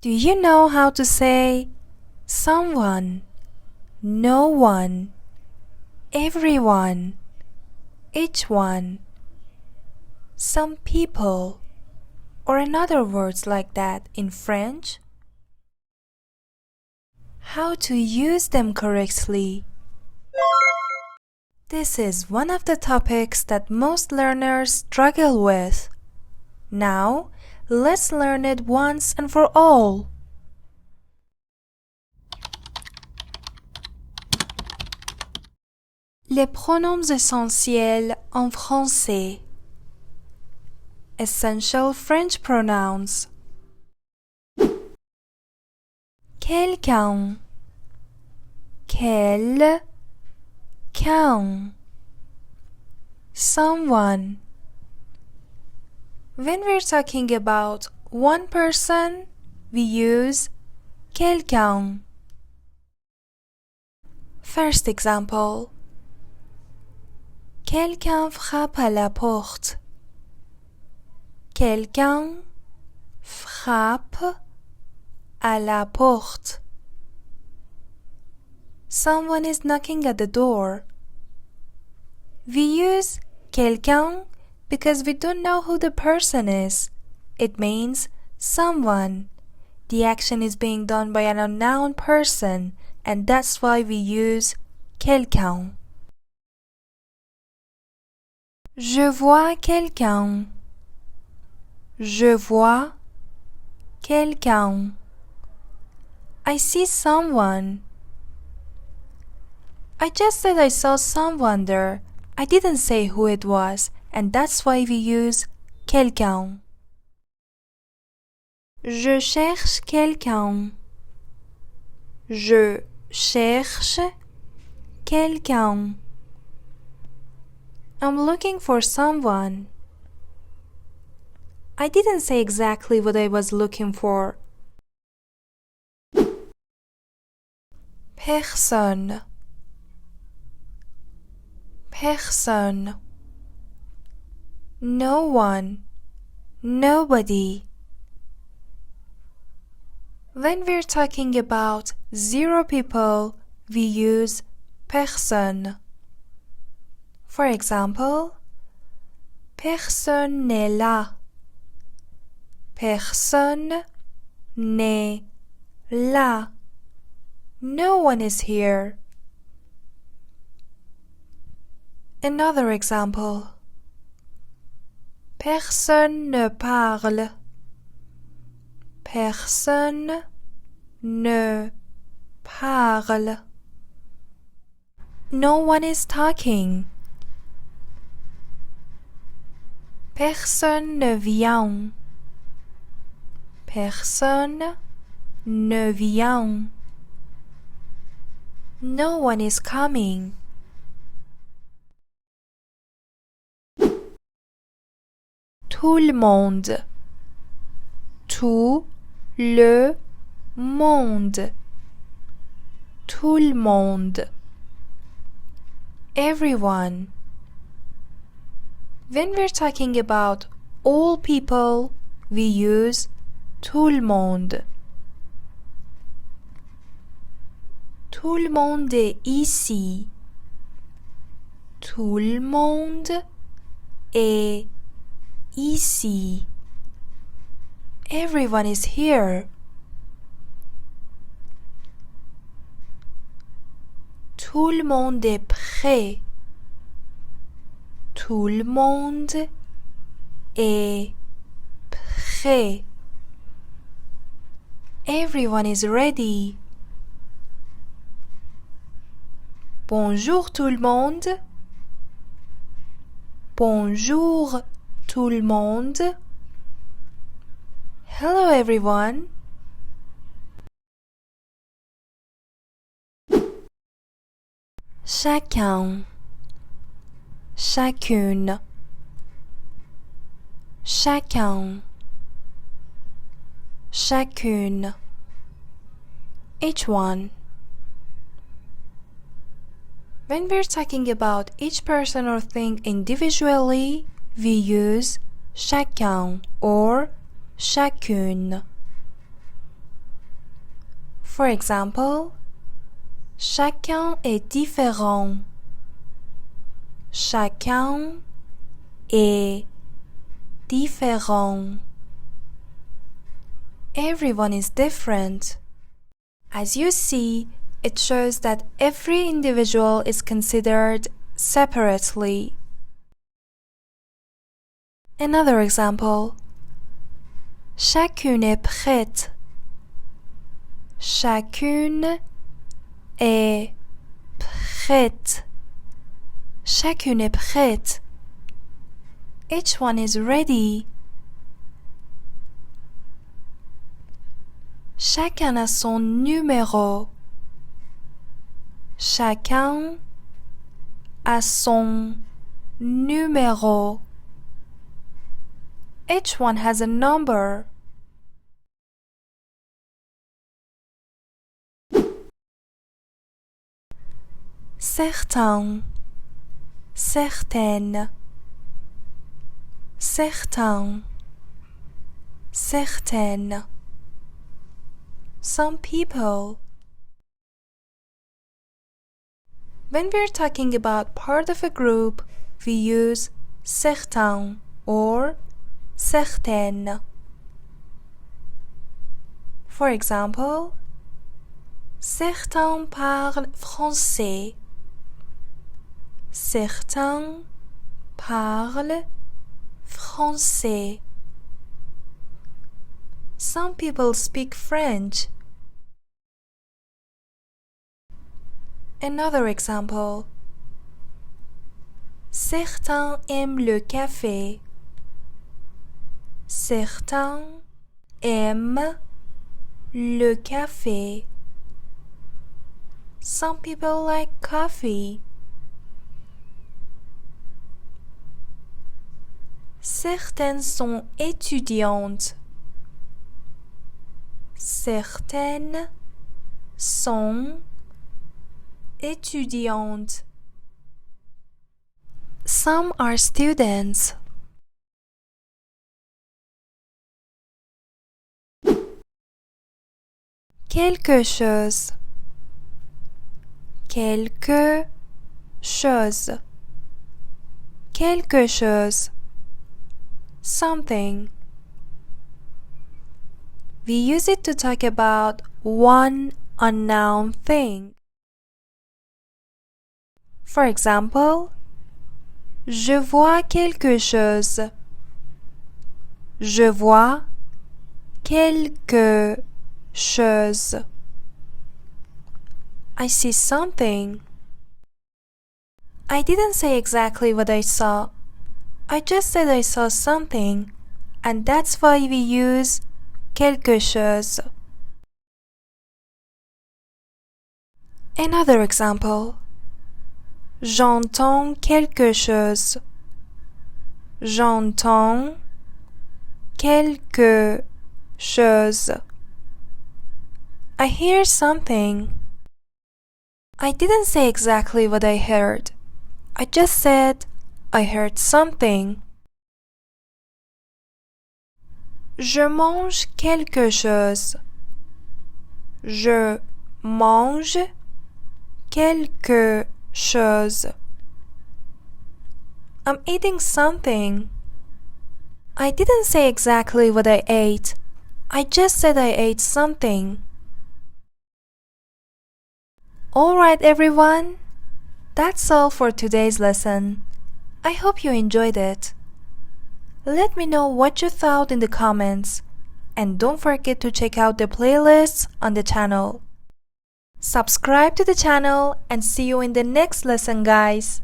Do you know how to say someone, no one, everyone, each one, some people, or another words like that in French? How to use them correctly? This is one of the topics that most learners struggle with. Now, let's learn it once and for all. Les pronoms essentiels en français. Essential French pronouns. Quelqu'un, Quelqu'un, someone. When we're talking about one person, we use Quelqu'un. First example. Quelqu'un frappe à la porte. Quelqu'un frappe à la porte. Someone is knocking at the door. We use quelqu'un because we don't know who the person is. It means someone. The action is being done by an unknown person, and that's why we use quelqu'un. Je vois quelqu'un. Je vois quelqu'un. I see someone. I just said I saw someone there. I didn't say who it was, and that's why we use quelqu'un. Je cherche quelqu'un. Je cherche quelqu'un. I'm looking for someone. I didn't say exactly what I was looking for. Personne. Personne. No one. Nobody. When we're talking about 0 people, we use personne. For example, personne n'est là. Personne n'est là. No one is here. Another example. Personne ne parle. Personne ne parle. No one is talking. Personne ne vient. Personne ne vient. No one is coming. Tout le monde. Tout le monde. Tout le monde. Everyone. When we're talking about all people, we use tout le monde. Tout le monde est ici. Tout le monde est ici. Everyone is here. Tout le monde est prêt. Tout le monde est prêt. Everyone is ready. Bonjour tout le monde. Bonjour tout le monde. Hello everyone. Chacun. Chacune. Chacun. Chacune. Each one. When we're talking about each person or thing individually, we use chacun or chacune. For example, chacun est différent. Chacun est différent. Everyone is different. As you see, it shows that every individual is considered separately. Another example. Chacune est prête. Chacune est prête. Chacune est prête. Each one is ready. Chacun a son numéro. Chacun a son numéro. Each one has a number. Certain, certaine, certain, certaine. Some people. When we're talking about part of a group, we use certain or certaine. For example, certains parlent français. Certains parlent français. Some people speak French. Another example. Certains aiment le café. Certains aiment le café. Some people like coffee. Certaines sont étudiantes. Certaines sont étudiantes. Some are students. Quelque chose. Quelque chose. Quelque chose. Something. We use it to talk about one unknown thing. For example, je vois quelque chose. Je vois quelque chose. I see something. I didn't say exactly what I saw. I just said I saw something, and that's why we use quelque chose. Another example. J'entends quelque chose. J'entends quelque chose. I hear something. I didn't say exactly what I heard. I just said I heard something. Je mange quelque chose. Je mange quelque chose. I'm eating something. I didn't say exactly what I ate. I just said I ate something. Alright everyone, that's all for today's lesson. I hope you enjoyed it. Let me know what you thought in the comments, and don't forget to check out the playlists on the channel. Subscribe to the channel and see you in the next lesson, guys.